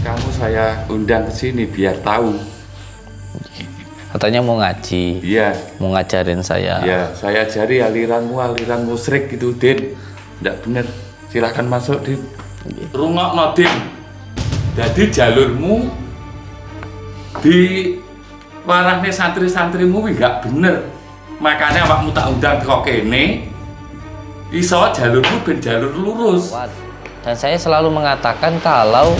Kamu saya undang ke sini biar tahu. Katanya mau ngaji. Iya. Mau ngajarin saya. Iya, saya ajari aliran musyrik gitu, Din. Nggak bener. Silahkan masuk, Din. Rungokno, Din. Jadi jalurmu di warahne santri-santrimu nggak bener. Makanya awakmu tak undang kok kene. Iso jalurmu ben jalur lurus. Dan saya selalu mengatakan kalau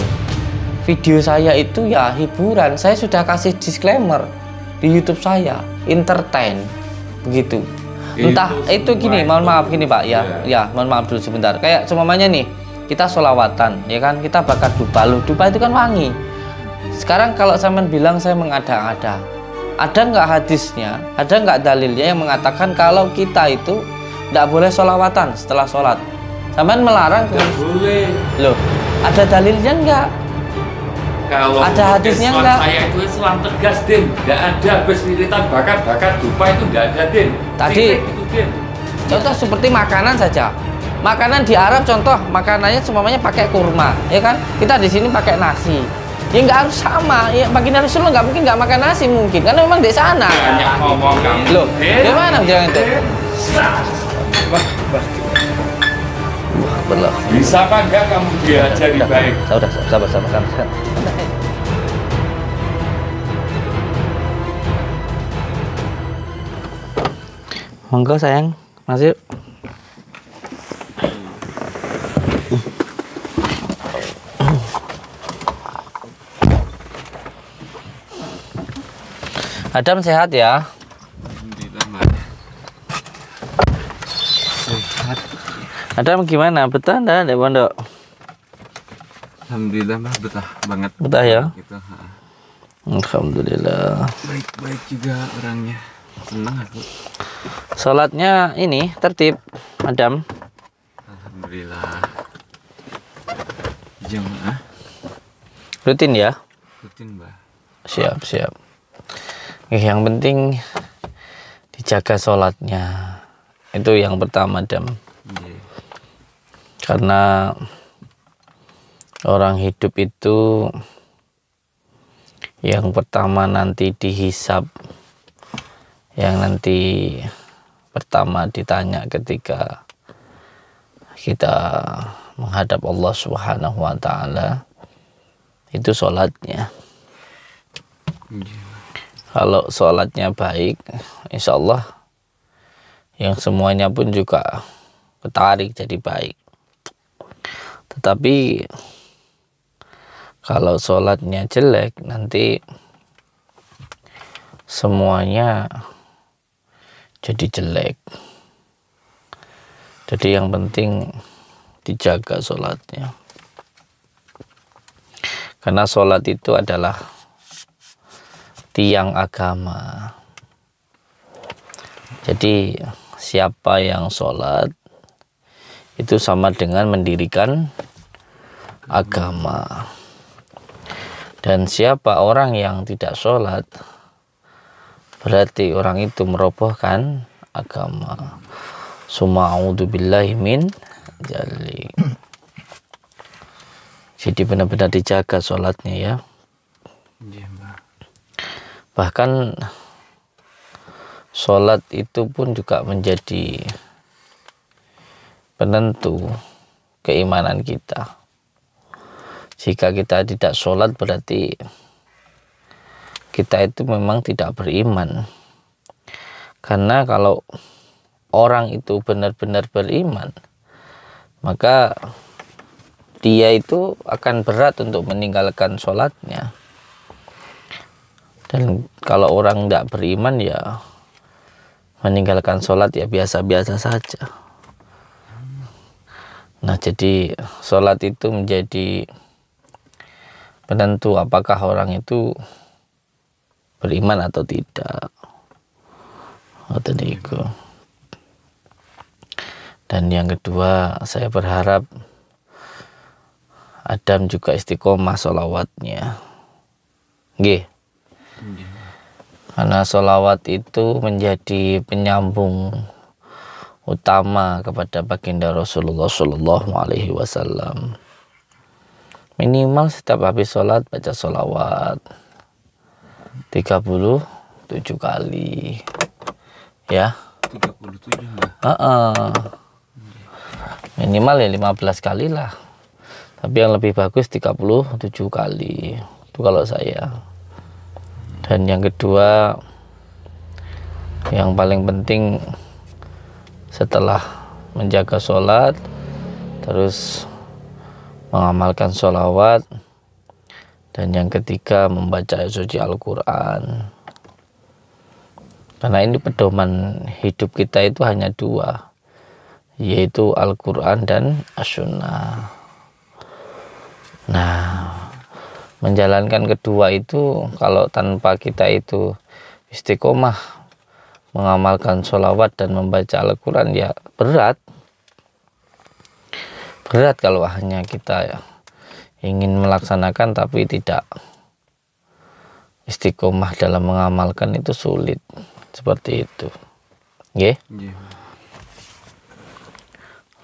video saya itu ya hiburan. Saya sudah kasih disclaimer di YouTube saya, entertain, begitu. Entah itu gini, mohon maaf gini Pak, ya mohon maaf dulu sebentar. Kayak semuanya nih, kita sholawatan, ya kan, kita bakar dupa. Loh, dupa itu kan wangi. Sekarang kalau sampean bilang saya mengada-ada, ada nggak hadisnya, ada nggak dalilnya yang mengatakan kalau kita itu nggak boleh sholawatan setelah sholat? Sampean melarang? Nggak boleh. Loh, ada dalilnya nggak? Kalau ada hadisnya nggak? Saya itu Islam tegas, Din. Nggak ada habis wiritan bakar-bakar dupa itu nggak ada, Din. Tadi gitu, Din. Contoh seperti makanan saja. Makanan di Arab contoh makanannya semuanya pakai kurma, ya kan? Kita di sini pakai nasi. Ya nggak harus sama. Ya baginda Rasulullah nggak mungkin nggak makan nasi mungkin, karena memang di sana. Banyak ngomong kamu. Loh, gimana bilang itu? Bisa apa enggak kamu diajari baik? Sabar. Monggo sayang, masuk. Adam sehat ya? Alhamdulillah, Mas. Sehat. Adam gimana? Betah enggak di pondok? Alhamdulillah, Mas, betah banget. Betah ya? Gitu, Alhamdulillah. Baik-baik juga orangnya. Senang aku. Sholatnya ini tertib, Adam. Alhamdulillah. Jamaah. Rutin ya? Rutin, Mbak. Siap. Yang penting dijaga sholatnya. Itu yang pertama, Adam. Yeah. Karena orang hidup itu yang pertama nanti dihisab, yang nanti pertama ditanya ketika kita menghadap Allah Subhanahu wa Ta'ala, itu sholatnya. Kalau sholatnya baik, insya Allah yang semuanya pun juga ketarik jadi baik. Tetapi kalau sholatnya jelek, nanti semuanya jadi jelek. Jadi yang penting dijaga sholatnya. Karena sholat itu adalah tiang agama. Jadi siapa yang sholat itu sama dengan mendirikan agama. Dan siapa orang yang tidak sholat, berarti orang itu merobohkan agama. Suma'udzubillahi min dzalik. Jadi benar-benar dijaga sholatnya ya. Bahkan sholat itu pun juga menjadi penentu keimanan kita. Jika kita tidak sholat berarti kita itu memang tidak beriman. Karena kalau orang itu benar-benar beriman, maka dia itu akan berat untuk meninggalkan sholatnya. Dan kalau orang tidak beriman ya meninggalkan sholat ya biasa-biasa saja. Nah jadi sholat itu menjadi penentu apakah orang itu beriman atau tidak. Dan yang kedua, saya berharap Adam juga istiqomah sholawatnya. Nggih. Karena sholawat itu menjadi penyambung utama kepada baginda Rasulullah Shallallahu Alaihi Wasallam. Minimal setiap habis sholat baca sholawat 37 kali ya. 37 Mbah. Minimal ya 15 kali lah. Tapi yang lebih bagus 37 kali. Itu kalau saya. Dan yang kedua, yang paling penting setelah menjaga sholat, terus mengamalkan sholawat, dan yang ketiga membaca suci Al-Quran. Karena ini pedoman hidup kita itu hanya dua, yaitu Al-Quran dan As-Sunnah. Nah, menjalankan kedua itu kalau tanpa kita itu istiqomah mengamalkan sholawat dan membaca Al-Quran ya berat kalau hanya kita ingin melaksanakan tapi tidak istiqomah dalam mengamalkan, itu sulit seperti itu. Nggih?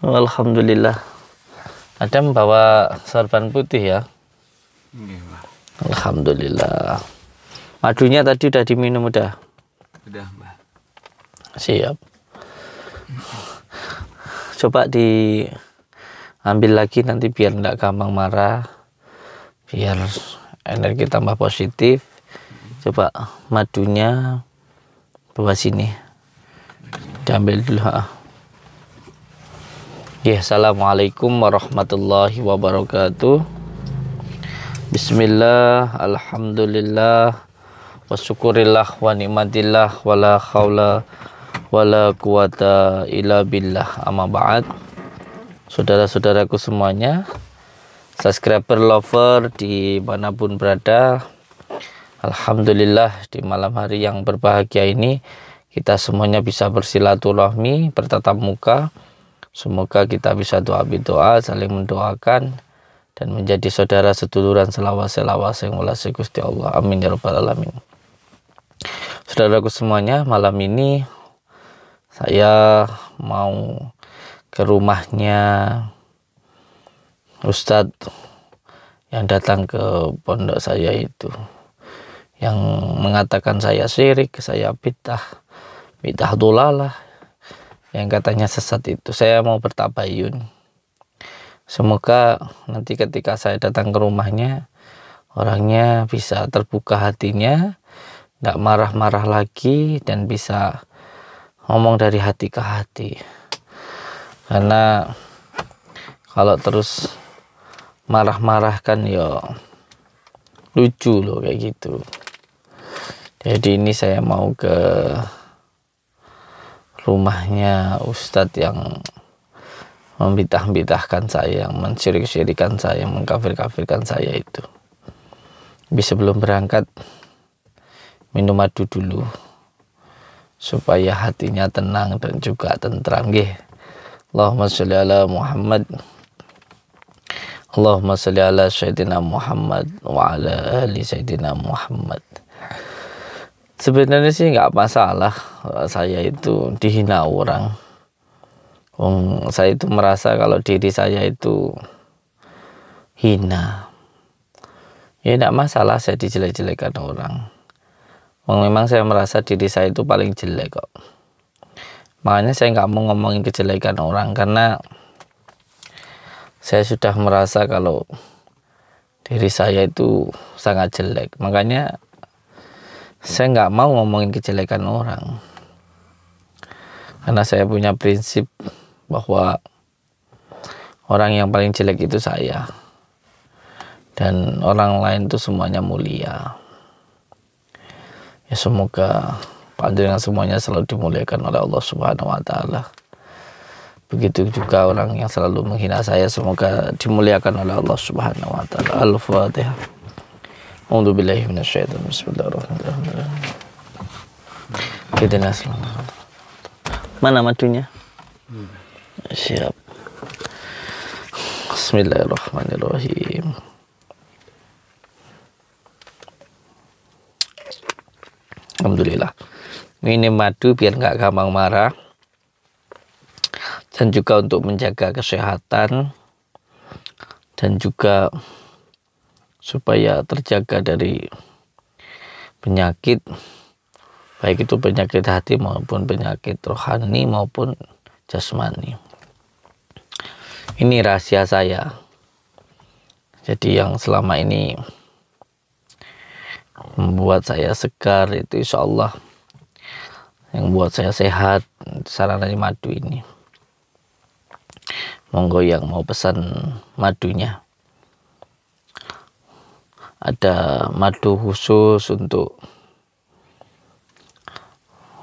Alhamdulillah. Ada membawa sorban putih ya? Alhamdulillah. Madunya tadi udah diminum udah? Udah Mbah. Siap. Coba diambil lagi nanti biar enggak gampang marah, biar energi tambah positif. Coba madunya bawa sini, diambil dulu. Ya, assalamualaikum warahmatullahi wabarakatuh. Bismillah, alhamdulillah, wa syukurillah wa ni'matillah, wa la khawla wa la quwata illa billah, amma ba'd. Saudara-saudaraku semuanya, subscriber lover dimanapun berada, alhamdulillah di malam hari yang berbahagia ini kita semuanya bisa bersilaturahmi, bertatap muka. Semoga kita bisa doa, saling mendoakan dan menjadi saudara seduluran selawase yang walase Gusti Allah. Amin ya rabbal alamin. Saudaraku semuanya, malam ini saya mau ke rumahnya Ustadz yang datang ke pondok saya itu, yang mengatakan saya syirik, saya bid'ah dolalah, yang katanya sesat itu. Saya mau bertabayun. Semoga nanti ketika saya datang ke rumahnya, orangnya bisa terbuka hatinya, tidak marah-marah lagi, dan bisa ngomong dari hati ke hati. Karena kalau terus marah-marah kan ya lucu loh kayak gitu. Jadi ini saya mau ke rumahnya Ustadz yang membidah-bidahkan saya, yang mensyirik-syirikan saya, mengkafir-kafirkan saya itu. Tapi sebelum berangkat minum madu dulu supaya hatinya tenang dan juga tentram. Nggih. Allahumma sholli ala Muhammad, Allahumma sholli ala Sayyidina Muhammad wa ala ali Sayyidina Muhammad. Sebenarnya sih nggak masalah saya itu dihina orang. Saya itu merasa kalau diri saya itu hina. Ya nggak masalah saya dijelek-jelekan orang. Memang saya merasa diri saya itu paling jelek kok. Makanya saya nggak mau ngomongin kejelekan orang, karena saya sudah merasa kalau diri saya itu sangat jelek. Makanya saya nggak mau ngomongin kejelekan orang, karena saya punya prinsip bahwa orang yang paling jelek itu saya, dan orang lain itu semuanya mulia. Ya semoga panjenengan semuanya selalu dimuliakan oleh Allah Subhanahu wa taala. Begitu juga orang yang selalu menghina saya, semoga dimuliakan oleh Allah Subhanahu wa taala. Al-Fatihah. A'udzu billahi minasyaitonir rajim. Bismillahirrahmanirrahim. Mana madunya? Siap. Bismillahirrahmanirrahim. Alhamdulillah. Minum madu biar nggak gampang marah, dan juga untuk menjaga kesehatan, dan juga supaya terjaga dari penyakit, baik itu penyakit hati maupun penyakit rohani maupun jasmani. Ini rahasia saya. Jadi yang selama ini membuat saya segar itu insya Allah, yang buat saya sehat, sarana madu ini. Monggo yang mau pesan madunya. Ada madu khusus untuk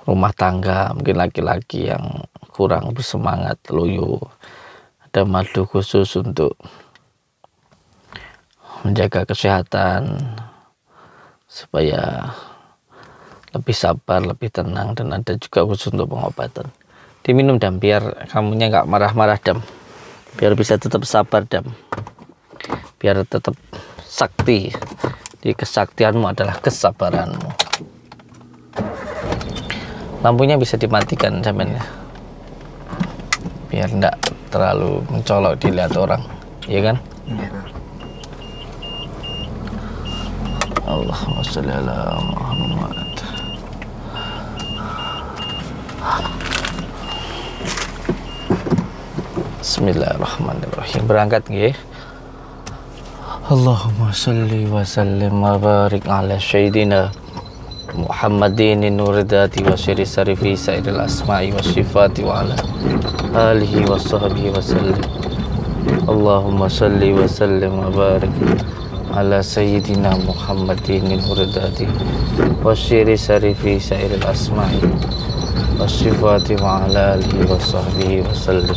rumah tangga, mungkin laki-laki yang kurang bersemangat, loyo. Ada madu khusus untuk menjaga kesehatan supaya lebih sabar, lebih tenang, dan ada juga khusus untuk pengobatan. Diminum Dam, biar kamunya nggak marah-marah Dam, biar bisa tetap sabar Dam, biar tetap sakti. Di kesaktianmu adalah kesabaranmu. Lampunya bisa dimatikan jamannya, biar enggak terlalu mencolok dilihat orang, iya kan? Allahumma sholli ala Muhammad. Bismillahirrahmanirrahim. Berangkat nggih. Allahumma sholli wa sallim wa barik ala sayyidina Muhammadin nuridati wa syiri sarifi sairil asma'i wa sifati wa ala alihi wa sahbihi wa sallim. Allahumma sholli wa sallim wa barik ala sayyidina Muhammadin nuridati wa syiri sarifi sairil asma'i wa sifati wa ala alihi wa sahbihi wa sallim.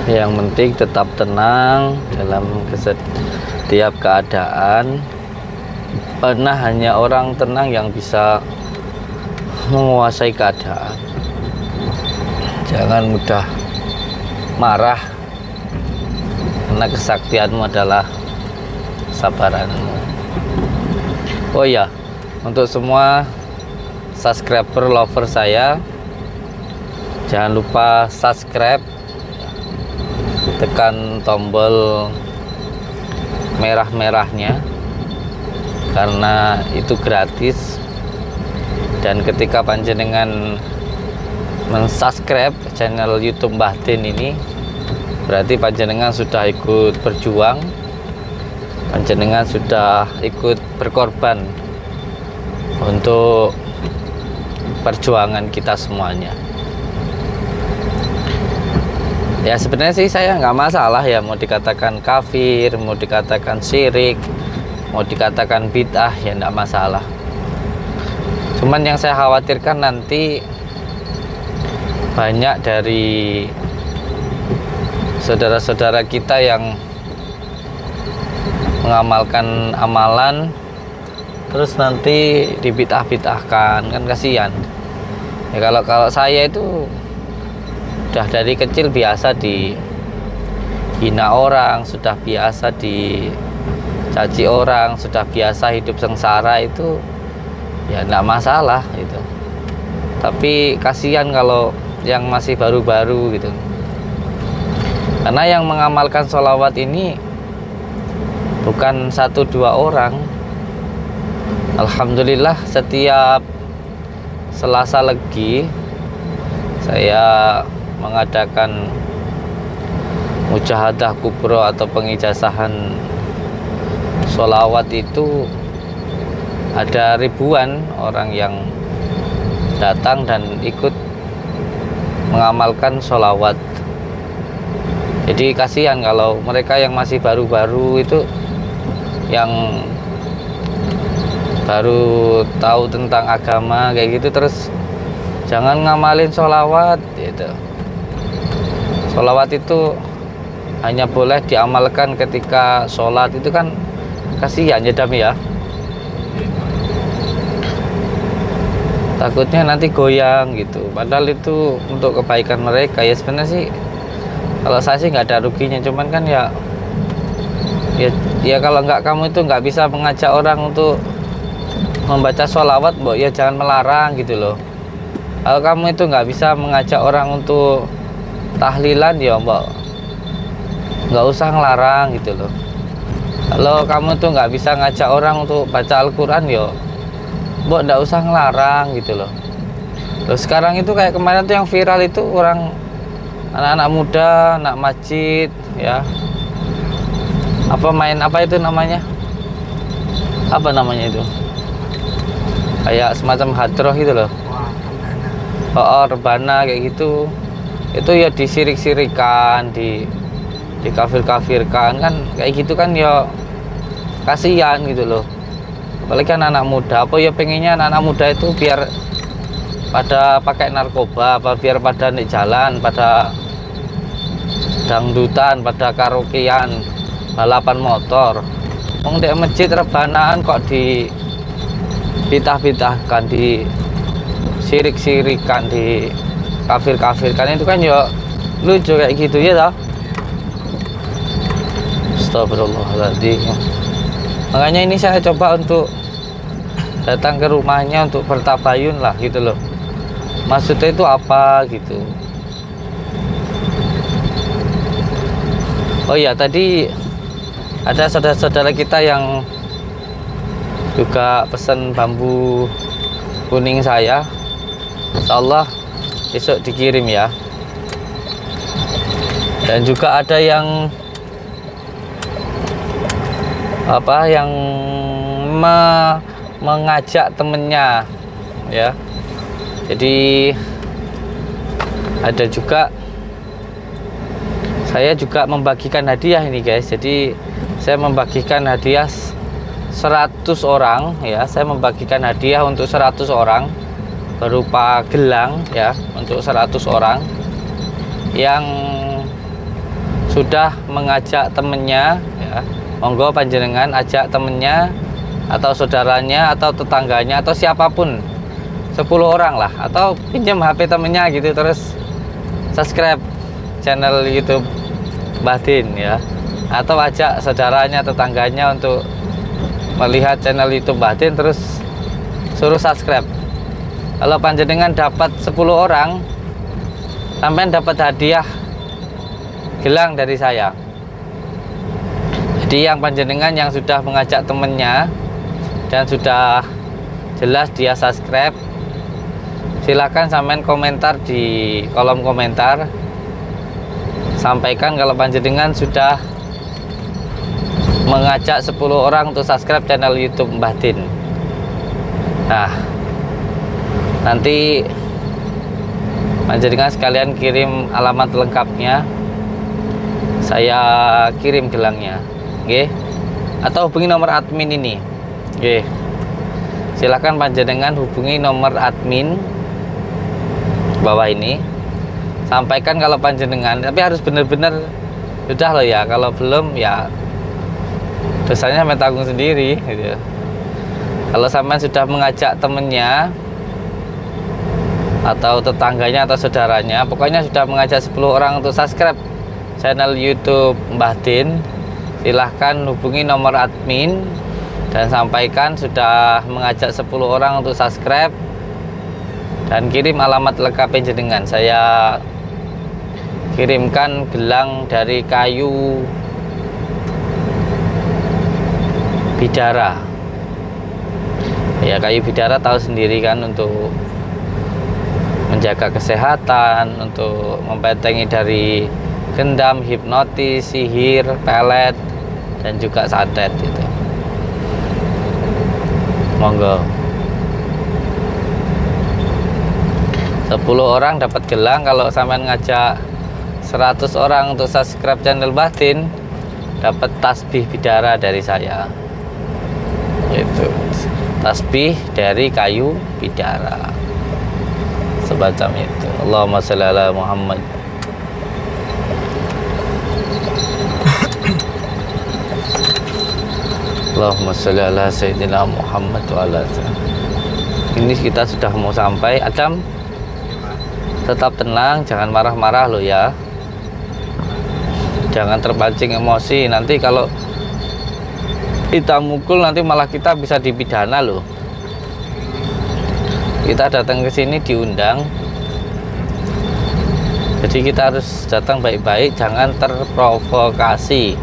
Yang penting tetap tenang dalam setiap keadaan, karena hanya orang tenang yang bisa menguasai keadaan. Jangan mudah marah, karena kesaktianmu adalah kesabaranmu. Oh ya, untuk semua subscriber lover saya, jangan lupa subscribe, tekan tombol merah-merahnya karena itu gratis. Dan ketika panjenengan mensubscribe channel YouTube Mbah Din ini, berarti panjenengan sudah ikut berjuang, panjenengan sudah ikut berkorban untuk perjuangan kita semuanya. Ya sebenarnya sih saya nggak masalah ya, mau dikatakan kafir, mau dikatakan syirik, mau dikatakan bid'ah, ya nggak masalah. Cuman yang saya khawatirkan nanti banyak dari saudara-saudara kita yang mengamalkan amalan terus nanti dibid'ah-bid'ahkan, kan kasihan. Ya kalau saya itu sudah dari kecil biasa dihina orang, sudah biasa dicaci orang, sudah biasa hidup sengsara, itu ya enggak masalah gitu. Tapi kasihan kalau yang masih baru-baru gitu, karena yang mengamalkan sholawat ini bukan 1-2 orang. Alhamdulillah setiap Selasa Legi saya mengadakan mujahadah kubro atau pengijazahan sholawat. Itu ada ribuan orang yang datang dan ikut mengamalkan sholawat. Jadi kasihan kalau mereka yang masih baru-baru itu, yang baru tahu tentang agama kayak gitu, terus jangan ngamalin sholawat gitu. Sholawat itu hanya boleh diamalkan ketika sholat, itu kan kasihan ya Dam ya. Takutnya nanti goyang gitu, padahal itu untuk kebaikan mereka. Ya sebenarnya sih Kalau saya sih nggak ada ruginya, cuman kan ya kalau nggak, kamu itu nggak bisa mengajak orang untuk membaca sholawat, Mbok, ya jangan melarang gitu loh. Kalau kamu itu nggak bisa mengajak orang untuk tahlilan, ya Mbok, nggak usah ngelarang gitu loh. Kalau kamu tuh nggak bisa ngajak orang untuk baca Al-Quran, ya Mbok nggak usah ngelarang gitu loh. Terus sekarang itu kayak kemarin tuh yang viral itu orang anak-anak muda, anak masjid ya, apa main apa itu namanya, apa namanya itu, kayak semacam hadroh gitu loh. Rebana kayak gitu, itu ya disirik-sirikan, dikafir-kafirkan kan, kayak gitu kan ya kasihan gitu loh. Apalagi kan anak muda, apa ya pengennya anak-anak muda itu biar pada pakai narkoba, apa biar pada di jalan, pada dangdutan, pada karaokean, balapan motor. Wong di masjid rebanaan kok ditah-bitahkan, di sirik-sirikan, di kafir-kafirkan, itu kan ya lucu kayak gitu ya toh. Astagfirullahaladzim. Makanya ini saya coba untuk datang ke rumahnya untuk bertabayun lah gitu loh, maksudnya itu apa gitu. Oh iya, tadi ada saudara-saudara kita yang juga pesan bambu kuning saya, insyaallah besok dikirim ya. Dan juga ada yang mengajak temennya ya. Jadi ada juga, saya juga membagikan hadiah ini guys. Jadi saya membagikan hadiah 100 orang ya. Saya membagikan hadiah untuk 100 orang berupa gelang ya, untuk 100 orang yang sudah mengajak temennya ya. Monggo panjenengan ajak temennya atau saudaranya atau tetangganya atau siapapun, 10 orang lah, atau pinjam HP temennya gitu, terus subscribe channel YouTube Mbah Din ya, atau ajak saudaranya tetangganya untuk melihat channel YouTube Mbah Din, terus suruh subscribe. Kalau panjenengan dapat 10 orang, sampai dapat hadiah gelang dari saya. Jadi yang panjenengan yang sudah mengajak temennya dan sudah jelas dia subscribe, silakan sampean komentar di kolom komentar, sampaikan kalau panjenengan sudah mengajak 10 orang untuk subscribe channel YouTube Mbah Din. Nah, nanti panjenengan sekalian kirim alamat lengkapnya, saya kirim gelangnya, oke? Atau hubungi nomor admin ini, oke? Silakan panjenengan hubungi nomor admin bawah ini, sampaikan kalau panjenengan, tapi harus benar-benar sudah loh ya. Kalau belum ya dosanya sampai tanggung sendiri gitu. Kalau sampean sudah mengajak temennya atau tetangganya atau saudaranya, pokoknya sudah mengajak 10 orang untuk subscribe channel YouTube Mbah Din, silahkan hubungi nomor admin dan sampaikan sudah mengajak 10 orang untuk subscribe dan kirim alamat lengkap jenengan. Saya kirimkan gelang dari kayu bidara ya. Kayu bidara tahu sendiri kan, untuk menjaga kesehatan, untuk membentengi dari gendam, hipnotis, sihir, pelet, dan juga santet gitu. Monggo 10 orang dapat gelang. Kalau sampean ngajak 100 orang untuk subscribe channel Mbah Din, dapat tasbih bidara dari saya. Itu tasbih dari kayu bidara semacam itu. Allahumma sholli ala Muhammad. Allahumma sholli ala Sayyidina Muhammad wa ala. Ini kita sudah mau sampai. Adam, tetap tenang, jangan marah-marah lo ya. Jangan terpancing emosi. Nanti kalau kita mukul nanti malah kita bisa dipidana loh. Kita datang ke sini diundang. Jadi kita harus datang baik-baik, jangan terprovokasi.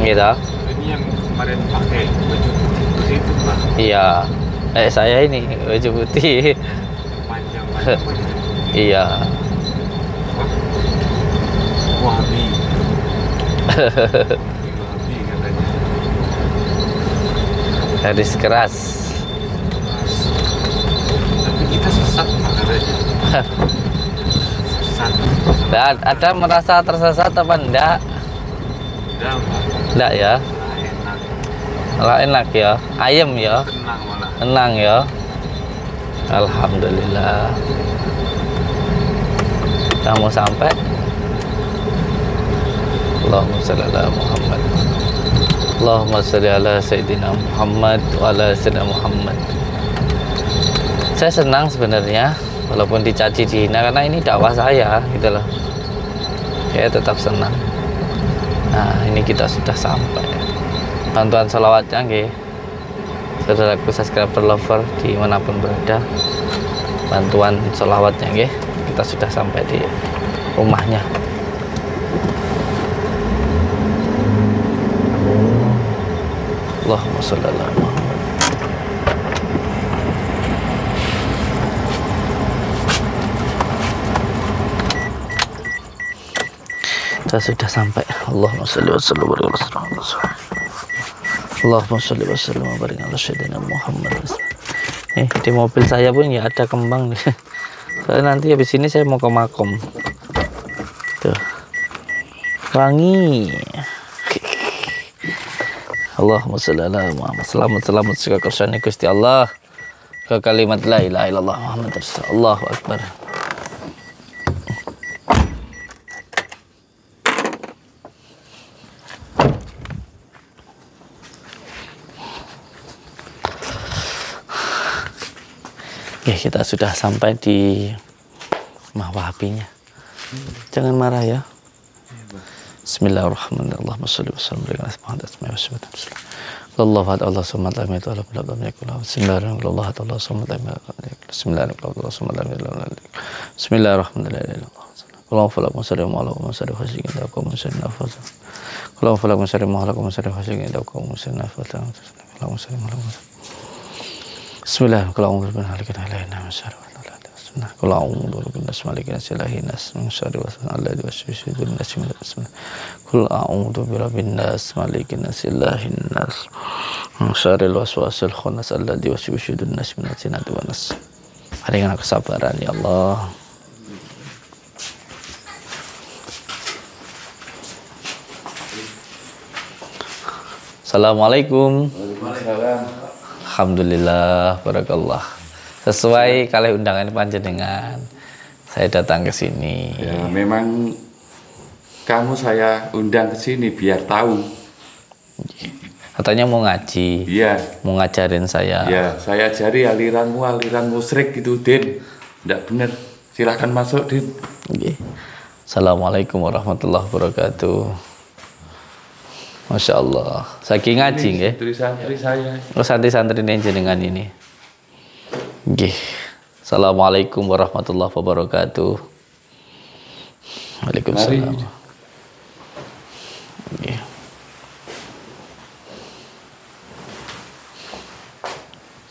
Gitu. Ini yang kemarin pakai baju putih itu, Pak. Iya. Saya ini baju putih. Panjang baju putih. Iya. Wahabi. Wahabi katanya. Garis keras. Tapi kita sesat, Pak, katanya. Sesat. Ada merasa tersesat apa enggak? Udah, Pak. Enggak ya? Enak. Malah enak ya. Ayem ya. Tenang malah. Tenang ya. Alhamdulillah. Kamu sampai. Allahumma shalli ala Muhammad. Allahumma shalli ala Sayyidina Muhammad wa ala Sayyidina Muhammad. Saya senang sebenarnya walaupun dicaci dihina karena ini dakwah saya gitu loh. Saya tetap senang. Nah, ini kita sudah sampai. Bantuan sholawatnya nggih. Saudaraku subscriber lover dimanapun berada, bantuan sholawatnya nggih. Kita sudah sampai di rumahnya. Allahumma sholli ala Muhammad. Kita sudah sampai. Allahumma sholli wa sallim wa barik ala Allahumma sholli wa sallim wa barik ala Sayyidina Muhammad. Di mobil saya pun ya ada kembang nih. Soalnya nanti habis ini saya mau ke makom. Tuh. Wangi. Allahumma sholli ala Muhammad. Selamat segala kersane Gusti Allah. Ke kalimat la ilaha illallah Muhammad Rasulullah. Allahu Akbar. Oke, kita sudah sampai di rumah Wahabinya. Jangan marah ya. Bismillahirrahmanirrahim. Allahumma sholli wa sallim ala Muhammad Allahu akbar. Allah subhanahu wa ta'ala Bismillahirrahmanirrahim. Allahumma falaq musari ma'alakum musari khasikin dakum musari nafasa. Allahumma falaq musari ma'alakum musari khasikin dakum musari nafasa. Allahumma salli ala Bismillahirrahmanirrahim. Qul a'udzu birabbin nas malikin nas ilahin nas min syarri waswasil khannas. Qul a'udzu birabbin nas malikin nas ilahin nas min syarri waswasil khannas alladzi yuwaswisu fil nas min jinnati wan nas. Berikan kesabaran ya Allah. Assalamualaikum. Waalaikumsalam. Alhamdulillah, barakallah. Sesuai kali undangan panjenengan, saya datang ke sini. Ya, memang kamu saya undang ke sini biar tahu. Katanya mau ngaji. Iya. Mau ngajarin saya. Ya, saya ajari aliran musyrik gitu, Din. Enggak benar. Silahkan masuk, Din. Oke. Assalamualaikum warahmatullahi wabarakatuh. Masya Allah. Saking ngaji nggih. Santri saya. Oh, santri-santri jenengan ini. Nggih. Assalamualaikum warahmatullahi wabarakatuh. Waalaikumsalam. Nggih.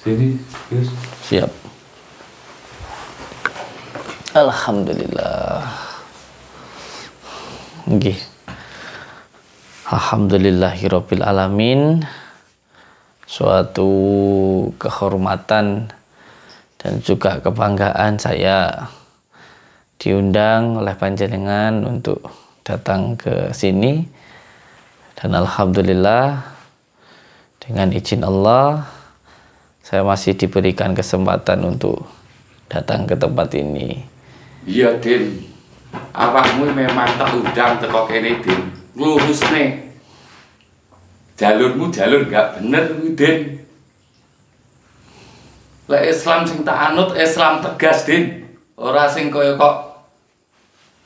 Sini, Gus. Siap. Alhamdulillah. Nggih. Alhamdulillahirabbil alamin. Suatu kehormatan dan juga kebanggaan saya diundang oleh panjenengan untuk datang ke sini, dan alhamdulillah dengan izin Allah saya masih diberikan kesempatan untuk datang ke tempat ini. Iya, Din. Awakmu memang tak undang teko kene, Din. Lurus nih. Jalurmu jalur gak bener, Din. Lek Islam sing tak anut Islam tegas, Din. Ora sing kaya kok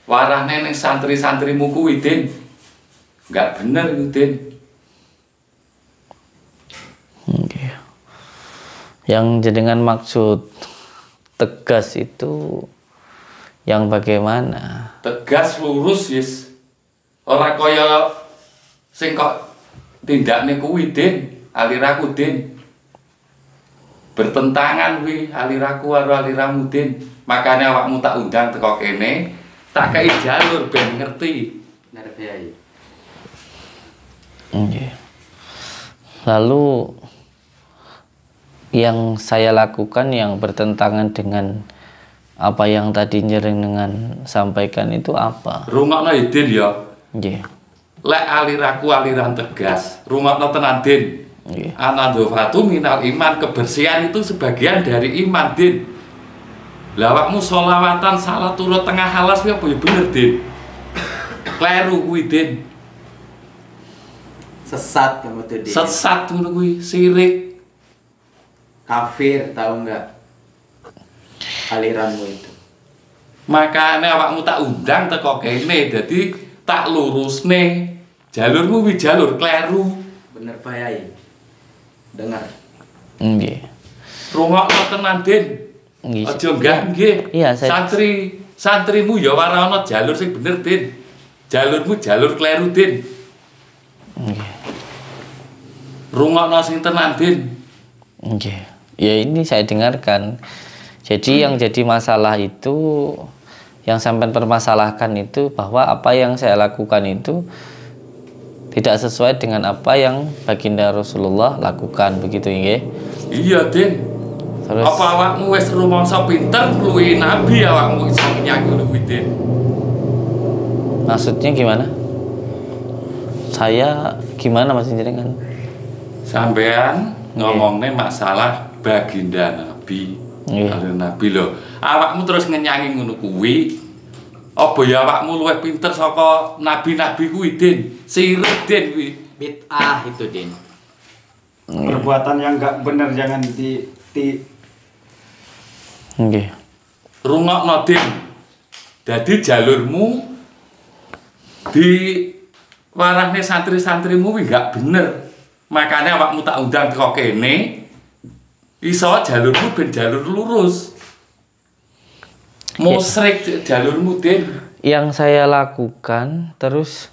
warahne ning santri-santrimu kuwi, Din. Enggak bener itu, Din. Oke. Yang jenengan maksud tegas itu yang bagaimana? Tegas lurus, Yis. Ora kaya sing kok tindakne kuwi, Din. Aliraku, Din. Bertentangan kuwi aliraku karo aliramu, Din. Makanya awakmu tak undang teko kene, tak kei jalur ben ngerti. Bener Kyai. Oke. Lalu yang saya lakukan yang bertentangan dengan apa yang tadi jenengan sampaikan itu apa? Rungokno ya, Din ya. Nggih. Lek aliraku aliran tegas, rungokno tenan, Din. Nggih. Anadofatu minal iman, kebersihan itu sebagian dari iman, Din. Lah awakmu sholawatan salat turut tengah halas kuwi apa ya bener, Din? Kleru kuwi, Din. Sesat kamu tuh Din. Sesat ngono kuwi, sirik. Kafir, tahu nggak? Aliranmu itu. Makanya awakmu tak undang teko kene, dadi tak lurusne. Jalurmu kuwi jalur kleru. Bener Pak Yai. Dengar. Nggih. Rungokno tenan, Din. Nggih. Aja enggak nggih. Iya, saya Santrimu ya ora ana jalur sing bener, Din. Jalurmu jalur kleru, Din. Nggih. Rungokno sing tenan, Din. Nggih. Ya ini saya dengarkan. Jadi yang jadi masalah itu, yang sampai permasalahkan itu bahwa apa yang saya lakukan itu tidak sesuai dengan apa yang baginda Rasulullah lakukan, begitu nggih. Iya, Din. Terus Apa awakmu wis rumangsa pinter luwi nabi awakmu iso nyanyi kuwi, Din? maksudnya gimana? Saya gimana Mas jenengan? Sampean ngomongne masalah baginda nabi. Nggih. Karo nabi lho. Awakmu terus ngenyangi ngono kuwi. Apa ya awakmu luwih pinter saka nabi-nabi kuwi, Din? Sirik, Din kuwi. Bid'ah itu Din. Perbuatan yang nggak benar jangan Nggih. Rungokno, Din. Dadi jalurmu di warahne santri-santrimu kuwi gak bener. Makanya awakmu tak undang teko kene. Iso jalurmu ben jalur lurus. Musrik jalurmu, Din. Yang saya lakukan terus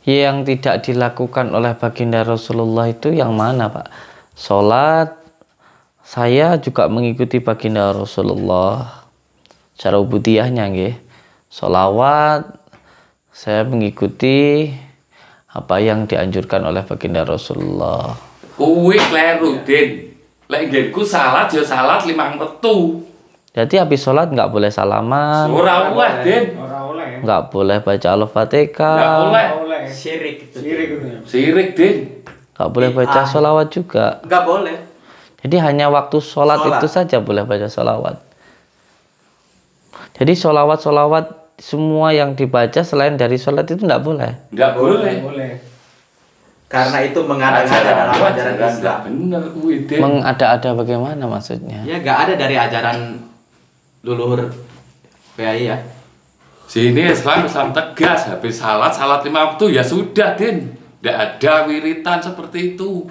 yang tidak dilakukan oleh baginda Rasulullah itu yang mana, Pak? Sholat saya juga mengikuti baginda Rasulullah cara ubudiyahnya nggih. Sholawat saya mengikuti apa yang dianjurkan oleh baginda Rasulullah. Kuwi kleru, Din. Lek nggenku salat ya salat 5 wektu. Jadi habis sholat nggak boleh salaman, Ora oleh, Din. orang oleh. nggak boleh baca Nggak Al-Fatihah, oleh. Oleh. Syirik itu. Sirik itu. Sirik, Din. nggak boleh baca sholawat juga. Nggak boleh. Jadi hanya waktu sholat Sholat. itu saja boleh baca sholawat. Jadi sholawat semua yang dibaca selain dari sholat itu tidak boleh. Nggak boleh. Boleh. Karena itu mengada-ngada dalam ajaran Islam. Nggak bener kuwi, Din. Mengada-ada bagaimana maksudnya? Ya nggak ada dari ajaran leluhur PAI ya. Sini Islam tegas, habis salat 5 waktu ya sudah, Din. Nggak ada wiritan seperti itu.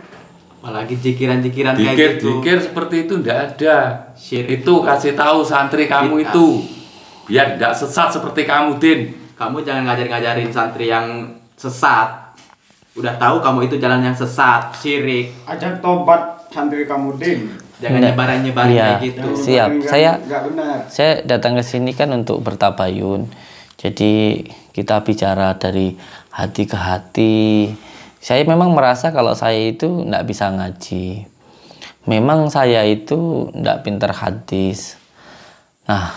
Apalagi jikiran-jikiran kayak gitu. Dikir-dikir seperti itu nggak ada. Syirik. Itu kasih tahu santri kamu Bid'ah. itu. Biar nggak sesat seperti kamu, Din. Kamu jangan ngajarin santri yang sesat. Udah tahu kamu itu jalan yang sesat, syirik. Ajak tobat santri kamu Din. Jangan Nggak. nyebarin Iya. kayak gitu. Jangan Siap. nyebarin nggak benar. Saya datang ke sini kan untuk bertabayun. Jadi kita bicara dari hati ke hati. Saya memang merasa kalau saya itu tidak bisa ngaji. Memang saya itu tidak pintar hadis. Nah,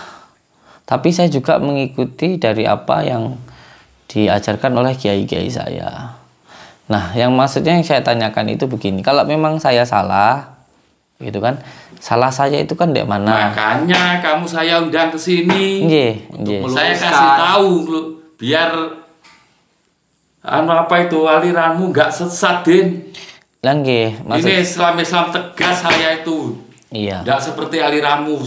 tapi saya juga mengikuti dari apa yang diajarkan oleh kiai-kiai saya. Nah, yang maksudnya yang saya tanyakan itu begini. Kalau memang saya salah, gitu kan? Salah saya itu kan di mana? Makanya kamu saya undang ke sini. Nggih, nggih. Saya meluruskan. kasih tahu lu, biar apa itu aliranmu nggak sesat, Din. Lah nggih, maksud Ini Islam tegas saya itu. iya. Nggak seperti aliranmu.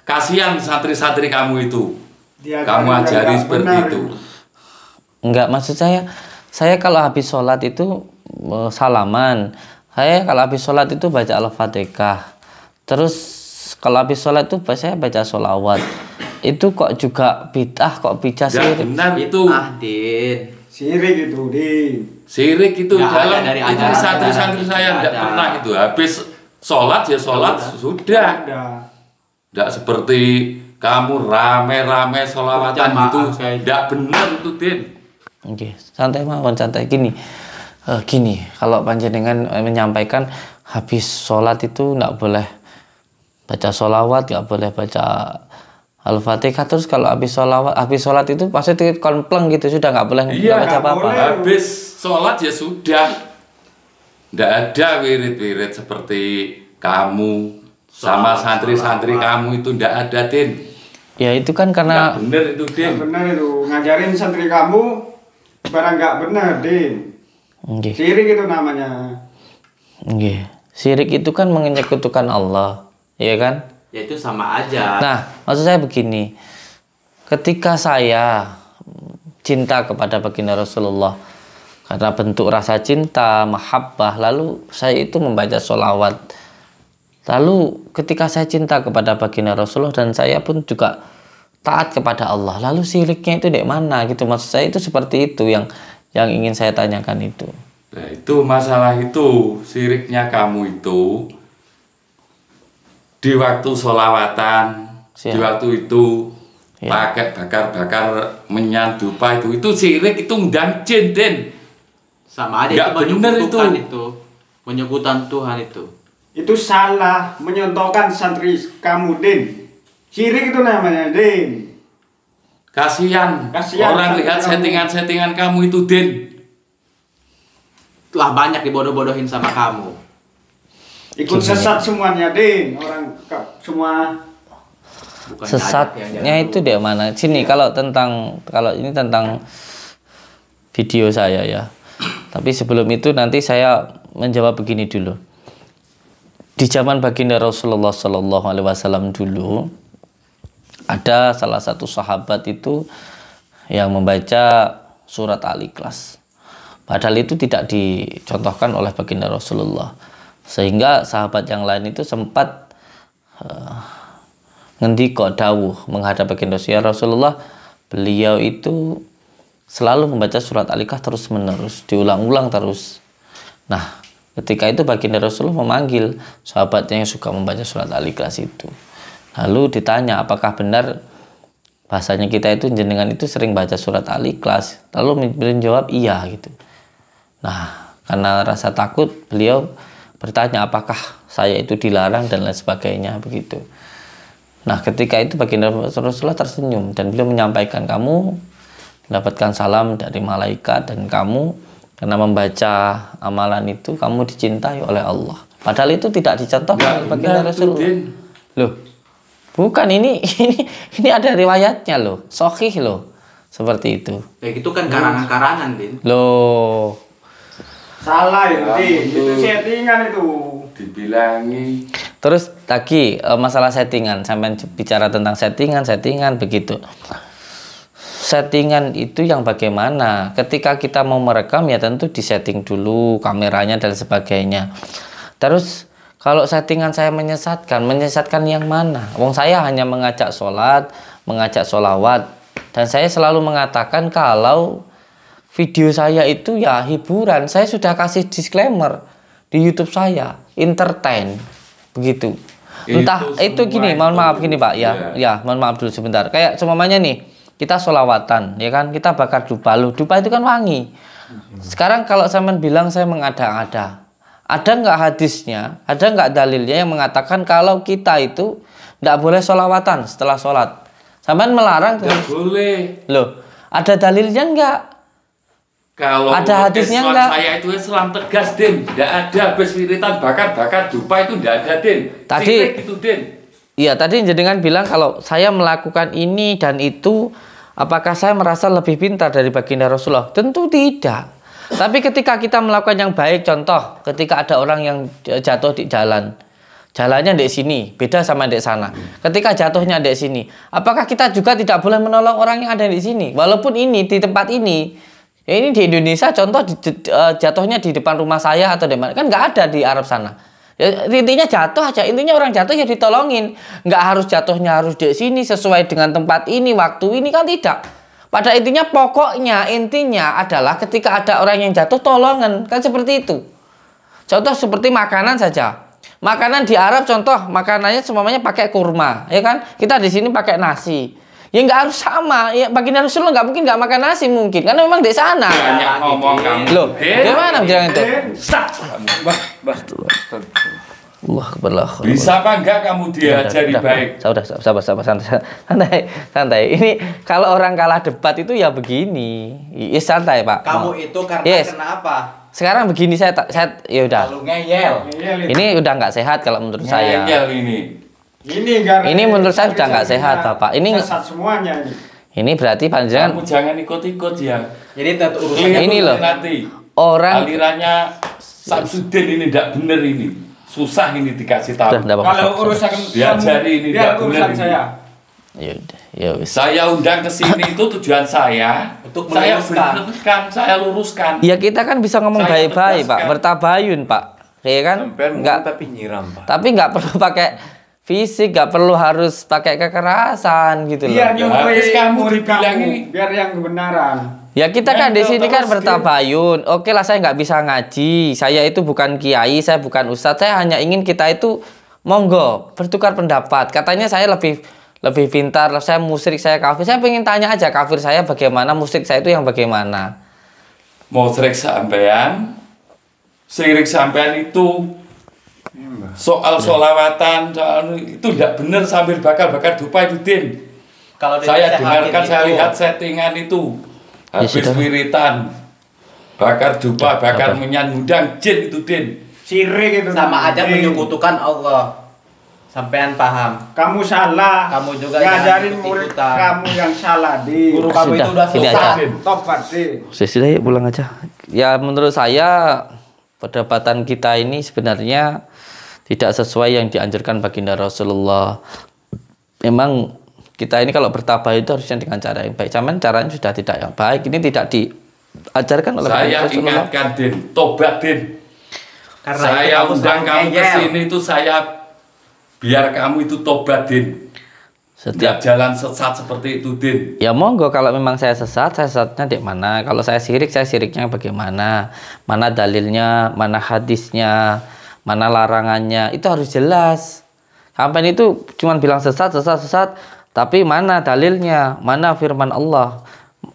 Kasihan santri-santri kamu itu. kamu ajari seperti itu. Enggak, maksud saya kalau habis sholat itu salaman. Saya kalau habis sholat itu baca Al-Fatihah. Terus kalau habis sholat itu saya baca sholawat. Itu kok juga bid'ah, kok bisa Ya syirik? benar itu. Din. Sirik itu, Din. Sirik itu Nggak ada dalam dari ini ajaran santri-santri kita. saya Nggak tidak ada. pernah itu. Habis sholat ya sholat sudah. Ada. Tidak seperti kamu rame-rame sholawatan Berjamaah itu. kayak gitu. Tidak benar itu, Din. Oke, santai mawon, santai gini. Gini, kalau panjenengan menyampaikan habis sholat itu nggak boleh baca sholawat, nggak boleh baca Al-Fatihah. Terus kalau habis sholat itu pasti konpleng gitu, sudah nggak boleh Iya, baca apa-apa. boleh. Habis sholat ya sudah. Tidak ada wirid-wirid seperti kamu sama santri-santri kamu itu tidak ada, Din. Ya itu kan Tidak karena benar itu, Nggak Din. benar itu. Ngajarin santri kamu barang nggak benar, Din. Nggih. Sirik itu namanya. Nggih. Syirik itu kan menyekutukan Allah, ya kan? Ya itu sama aja. Nah, maksud saya begini. Ketika saya cinta kepada baginda Rasulullah karena bentuk rasa cinta, mahabbah, lalu saya itu membaca sholawat. Lalu ketika saya cinta kepada baginda Rasulullah dan saya pun juga taat kepada Allah, lalu syiriknya itu di mana gitu? Maksud saya itu seperti itu yang ingin saya tanyakan itu. Nah, itu masalah itu, siriknya kamu itu di waktu sholawatan, Siap. di waktu itu Ya. pakai bakar-bakar menyan dupa itu sirik itu undang jin, Din. Sama aja Nggak itu bener menyekutukan itu. itu. Menyekutukan Tuhan itu. Itu salah menyontohkan santri kamu, Din. Sirik itu namanya, Din. Kasihan Kasihan orang santri lihat kamu. settingan-settingan kamu itu, Din. Lah banyak dibodoh-bodohin sama kamu. Ikut sesat semuanya, Din. Orang semua Bukan Sesatnya ajak yang itu di mana? Sini kalau ini tentang video saya ya. Tapi sebelum itu nanti saya menjawab begini dulu. Di zaman baginda Rasulullah Shallallahu Alaihi Wasallam dulu ada salah satu sahabat itu yang membaca surat Al-Ikhlas. Padahal itu tidak dicontohkan oleh baginda Rasulullah. Sehingga sahabat yang lain itu sempat ngendika dawuh menghadap baginda Rasulullah, beliau itu selalu membaca surat Al-Ikhlas terus menerus, diulang-ulang terus. Nah, ketika itu baginda Rasulullah memanggil sahabatnya yang suka membaca surat Al-Ikhlas itu. Lalu ditanya, apakah benar bahasanya kita itu jenengan itu sering baca surat Al-Ikhlas? Lalu beliau jawab iya gitu. Nah, karena rasa takut beliau bertanya apakah saya itu dilarang dan lain sebagainya begitu. Nah, ketika itu baginda Rasulullah tersenyum dan beliau menyampaikan, kamu mendapatkan salam dari malaikat dan kamu karena membaca amalan itu kamu dicintai oleh Allah. Padahal itu tidak dicontohkan oleh baginda Rasulullah. Din. Loh, bukan ini ada riwayatnya loh, sahih loh, seperti itu. Kayak gitu kan karangan-karangan, Din. Loh, salah itu, Din. Betul. Itu settingan itu. Dibilangi terus lagi masalah settingan, sampai bicara tentang settingan begitu. Settingan itu yang bagaimana? Ketika kita mau merekam ya tentu disetting dulu kameranya dan sebagainya. Terus kalau settingan saya menyesatkan yang mana? Wong saya hanya mengajak sholat, mengajak sholawat, dan saya selalu mengatakan kalau video saya itu ya hiburan. Saya sudah kasih disclaimer di YouTube saya, entertain, begitu. Entah itu semua gini, mohon itu, maaf gini Pak ya, ya. mohon maaf dulu sebentar. Kayak semuanya nih, kita sholawatan, ya kan, kita bakar dupa. Loh, dupa itu kan wangi. Sekarang kalau sampean bilang saya mengada-ada, ada nggak hadisnya, ada nggak dalilnya yang mengatakan kalau kita itu nggak boleh sholawatan setelah sholat? Sampean melarang, nggak boleh. loh, ada dalilnya nggak? Kalau Ada hadisnya Islam enggak? saya itu Islam tegas, Din. Tidak ada habis wiritan bakar-bakar dupa itu tidak ada, Din. Tadi- Sirik itu, Din. Iya, tadi jenengan bilang kalau saya melakukan ini dan itu, apakah saya merasa lebih pintar dari baginda Rasulullah? Tentu tidak. Tapi ketika kita melakukan yang baik, contoh ketika ada orang yang jatuh di jalan, Jalannya di sini, beda sama di sana. Ketika jatuhnya di sini, apakah kita juga tidak boleh menolong orang yang ada di sini? Walaupun ini di tempat ini, ya ini di Indonesia, contoh jatuhnya di depan rumah saya atau di mana, kan nggak ada di Arab sana. Ya, intinya jatuh aja, intinya orang jatuh ya ditolongin. Nggak harus jatuhnya harus di sini sesuai dengan tempat ini, waktu ini, kan tidak. Pada intinya, pokoknya intinya adalah ketika ada orang yang jatuh, tolongan, kan seperti itu. Contoh seperti makanan saja. Makanan di Arab contoh makanannya semuanya pakai kurma, ya kan? Kita di sini pakai nasi. Ya nggak harus sama. Ya baginda Rasulullah nggak mungkin nggak makan nasi mungkin, karena memang di sana. Banyak ngomong kamu. Loh, gimana bilang itu? Wah, keberlah. Bisa apa enggak kamu diajari baik? Sabar, santai. Ini kalau orang kalah debat itu ya begini. Ya santai, Pak. Kamu itu karena kenapa? Sekarang begini, saya ya udah. Lalu ngeyel. Ini udah nggak sehat kalau menurut saya. Ngeyel ini. Ini menurut saya sudah nggak sehat, Bapak. Ini semuanya ini. Ini berarti panjangan. Kamu jangan ikut-ikut ya. Jadi urusan ini loh. Nanti Orang alirannya Samsudin ini tidak benar ini. Susah ini dikasih tahu. Kalau urusan diajari ini tidak benar saya. Ya wis. Saya undang ke sini itu tujuan saya untuk saya meluruskan. saya luruskan. Ya kita kan bisa ngomong baik-baik, Pak. Bertabayun, Pak. Kayak kan? Enggak, tapi nyiram, Pak. tapi nggak perlu pakai fisik, nggak perlu harus pakai kekerasan gitu loh. Biar habis kamu dibilangi biar yang kebenaran. Ya kita kan di sini kan terus bertabayun. Oke lah, saya nggak bisa ngaji. Saya itu bukan kiai, saya bukan ustadz. Saya hanya ingin kita itu monggo bertukar pendapat. Katanya saya lebih pintar, saya musyrik, saya kafir. Saya pengen tanya aja, kafir saya bagaimana, musyrik saya itu yang bagaimana. mau syirik sampean, syirik sampean itu soal sholawatan, soal itu tidak benar sambil bakar dupa itu din. Kalau Saya dengarkan, saya lihat settingan itu habis wiritan, bakar dupa, bakar menyan, ngundang jin itu din. Syirik itu sama aja menyekutukan Allah. Sampean paham. Kamu salah. Kamu juga ngajarin murid kamu yang salah di. Guru kamu itu udah selesai. Tobat deh. Sudah ya, pulang aja. Ya menurut saya perdebatan kita ini sebenarnya tidak sesuai yang dianjurkan baginda Rasulullah. Memang kita ini kalau bertabah itu harusnya dengan cara yang baik. Cuman caranya sudah tidak yang baik. Ini tidak diajarkan oleh Saya Rasulullah. ingatkan din, tobat din. Karena saya undang kamu ke sini itu saya biar kamu itu tobat din. Setiap jalan sesat seperti itu din. Ya monggo, kalau memang saya sesatnya di mana? Kalau saya syiriknya bagaimana? Mana dalilnya, mana hadisnya, mana larangannya? Itu harus jelas. Sampai itu cuma bilang sesat, tapi mana dalilnya? Mana firman Allah?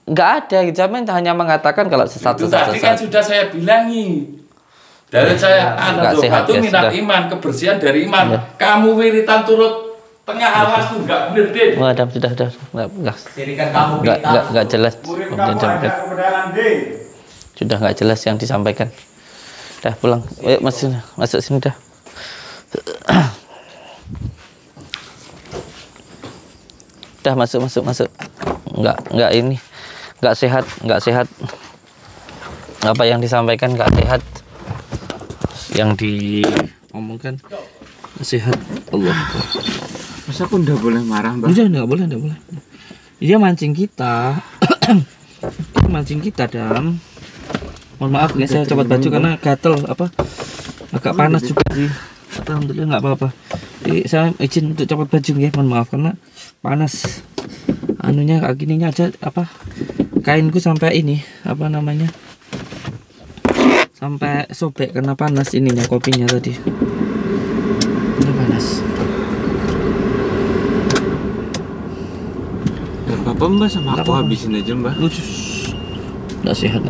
Enggak ada, zaman hanya mengatakan kalau sesat. Tadi kan sudah saya bilangi. Dari saya anak itu minat iman, kebersihan dari iman. Kamu wiritan turut tengah alas tuh enggak bener din. Wah, sudah. Enggak jelas. Sudah enggak jelas yang disampaikan. Dah pulang. Ayo masuk sini dah. Dah masuk. Enggak ini. Enggak sehat. Apa yang disampaikan enggak sehat. Yang diomongkan sehat. Allah. Masa pun udah boleh marah, Mbak? Udah enggak boleh. Dia mancing kita. Mancing kita, Dam. Mohon maaf ya, saya copot baju karena gatel agak panas juga sih. Alhamdulillah enggak apa-apa. Saya izin untuk copot baju ya, mohon maaf karena panas. Anunya gininya aja kainku sampai ini sampai sobek karena panas ininya kopinya tadi. Ini panas. Gak apa-apa, Mbak, sama aku habisin aja, Mbak. Nggak sehat.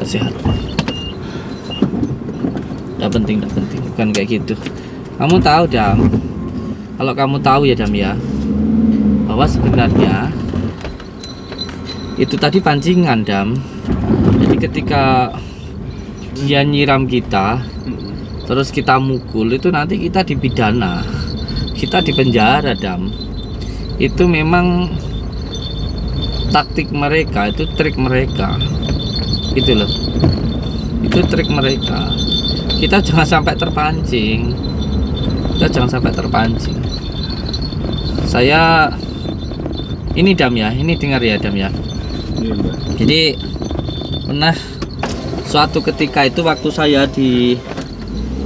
Nggak penting. Bukan kayak gitu. Kamu tahu, Dam. Kalau kamu tahu ya, Dam ya, bahwa sebenarnya itu tadi pancingan, Dam. Jadi ketika dia nyiram kita, terus kita mukul, itu nanti kita dipidana, kita dipenjara, Dam. Itu memang taktik mereka, itu trik mereka, gitu loh. Itu trik mereka. Kita jangan sampai terpancing. kita jangan sampai terpancing. Saya ini Dam ya, ini dengar ya Dam ya. Iya, Mbak. Jadi pernah suatu ketika itu waktu saya di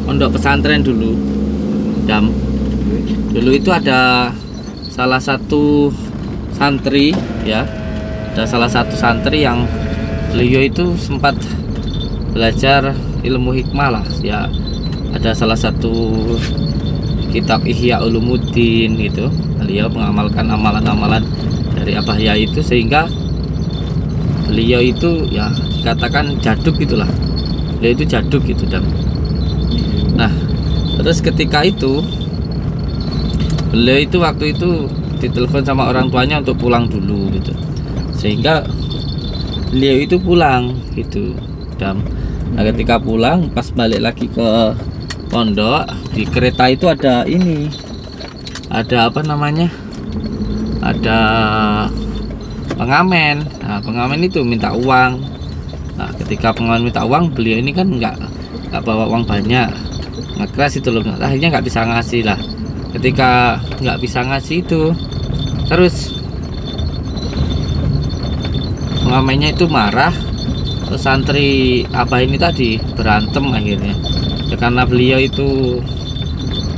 pondok pesantren dulu, Dam. Dulu itu ada salah satu santri ya, ada salah satu santri yang beliau itu sempat belajar ilmu hikmah lah ya. Ada salah satu kitab Ihya Ulumuddin gitu. Beliau mengamalkan amalan-amalan dari Abah Yai itu, sehingga beliau itu ya dikatakan jaduk gitulah. Beliau itu jaduk gitu Dam. Nah, terus ketika itu beliau itu waktu itu ditelepon sama orang tuanya untuk pulang dulu gitu. Sehingga beliau itu pulang gitu Dam. Nah, ketika pulang pas balik lagi ke pondok, di kereta itu ada ini, ada apa namanya, ada pengamen. Nah, pengamen itu minta uang. Nah, ketika pengamen minta uang, beliau ini kan nggak bawa uang banyak, ngekeras itu loh, akhirnya nggak bisa ngasih lah. Ketika nggak bisa ngasih itu, terus pengamennya itu marah. Terus santri Abah ini tadi berantem akhirnya ya, karena beliau itu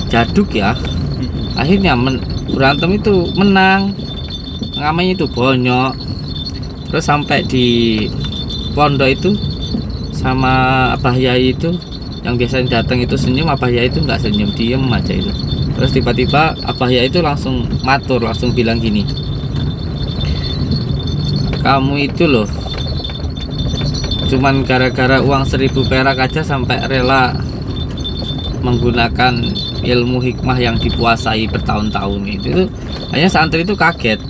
jaduk ya. Akhirnya berantem itu menang, pengamennya itu bonyok. Terus sampai di pondok itu sama Abah Yai itu yang biasanya datang itu senyum, Abah Yai itu nggak senyum, diem aja itu. Terus tiba-tiba Abah Yai itu langsung matur, langsung bilang gini, kamu itu loh cuman gara-gara uang 1000 perak aja sampai rela menggunakan ilmu hikmah yang dipuasai bertahun-tahun itu. Hanya santri itu kaget,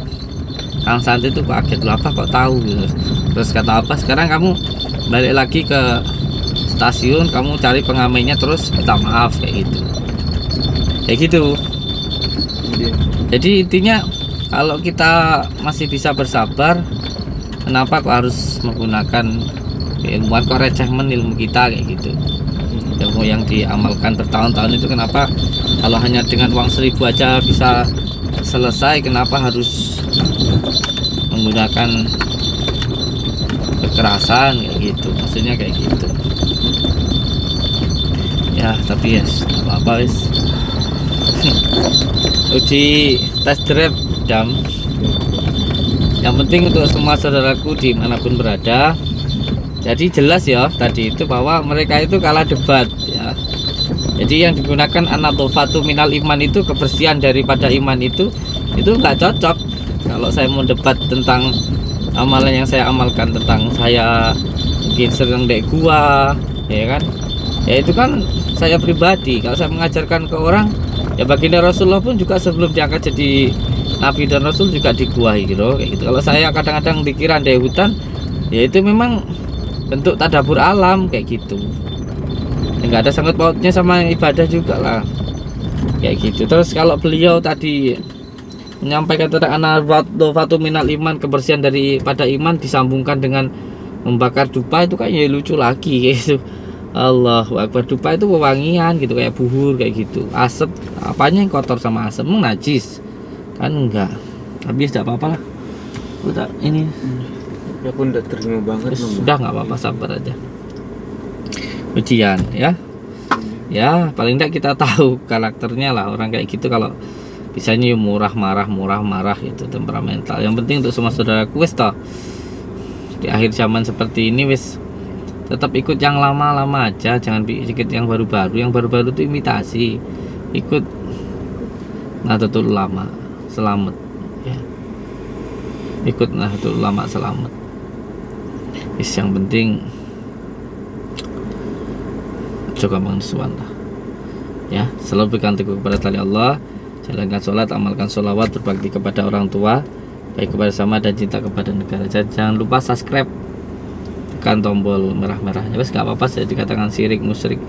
Kang santri itu kaget, loh apa kok tahu gitu. Terus kata apa, sekarang kamu balik lagi ke stasiun, kamu cari pengamennya terus minta maaf kayak gitu. Jadi intinya kalau kita masih bisa bersabar, kenapa kok harus menggunakan ilmuwan kok recehmen ilmu kita kayak gitu. Ilmu yang diamalkan bertahun-tahun itu kenapa kalau hanya dengan uang 1000 aja bisa selesai, kenapa harus menggunakan kekerasan kayak gitu, maksudnya kayak gitu ya. Tapi ya apa wis uji test drive Dam. Yang penting untuk semua saudaraku dimanapun berada, jadi jelas ya tadi itu bahwa mereka itu kalah debat ya. Jadi yang digunakan an-nadhafatu minal iman itu, kebersihan daripada iman itu nggak cocok. Kalau saya mau debat tentang amalan yang saya amalkan, tentang saya mungkin sering dek gua ya kan, ya itu kan saya pribadi. Kalau saya mengajarkan ke orang, ya baginda Rasulullah pun juga sebelum diangkat jadi Nabi dan Rasul juga diguahi gitu kayak gitu. Kalau saya kadang-kadang dikira dari hutan, ya itu memang bentuk tadabur alam kayak gitu, nggak ada sangkut pautnya sama ibadah juga lah kayak gitu. Terus kalau beliau tadi menyampaikan tentang an-nadhafatu minal iman, kebersihan daripada iman, disambungkan dengan membakar dupa, itu kayaknya lucu lagi kayak gitu. Allahu Akbar, dupa itu wewangian gitu, kayak buhur kayak gitu. Asap, apanya yang kotor sama asap, najis kan? Enggak, habis tidak apa-apa lah. Udah ini Ya pun udah terima banget loh, Mbak. sudah, nggak apa-apa, sabar aja. Ujian ya, ya paling tidak kita tahu karakternya lah orang kayak gitu. Kalau bisanya murah marah itu temperamental. Yang penting untuk semua saudaraku wis toh, di akhir zaman seperti ini wis tetap ikut yang lama-lama aja, jangan ikut yang baru-baru. Yang baru-baru itu imitasi, ikut Nahdlatul Ulama selamat ya, ikut Nahdlatul Ulama selamat. Yang penting coba mensuan lah ya, selalu pegang teguh kepada tali Allah, jalankan sholat, amalkan sholawat, berbakti kepada orang tua, baik kepada sama dan cinta kepada negara. Jangan lupa subscribe, tekan tombol merah-merahnya. Wes nggak apa-apa saya dikatakan syirik musyrik,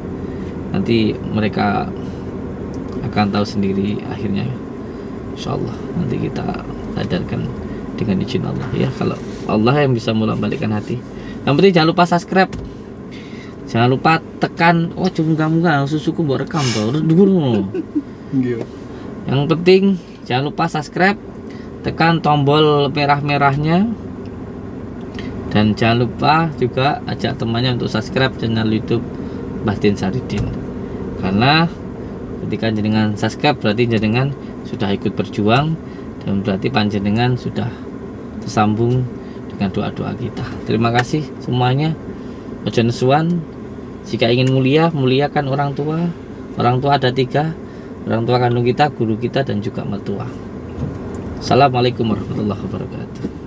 nanti mereka akan tahu sendiri akhirnya, insyaallah nanti kita sadarkan dengan izin Allah ya. Kalau Allah yang bisa mulak-balikkan hati. Yang penting jangan lupa subscribe, jangan lupa tekan cuma kamu susuku buat rekam tuh dulu Yang penting jangan lupa subscribe, tekan tombol merah-merahnya, dan jangan lupa juga ajak temannya untuk subscribe channel YouTube Bahdin Saridin. Karena ketika jenengan subscribe berarti jenengan sudah ikut berjuang, dan berarti panjenengan sudah tersambung dengan doa-doa kita. Terima kasih semuanya. Ojo nesuan. Jika ingin mulia, muliakan orang tua. Orang tua ada 3, orang tua kandung kita, guru kita, dan juga mertua. Assalamualaikum warahmatullahi wabarakatuh.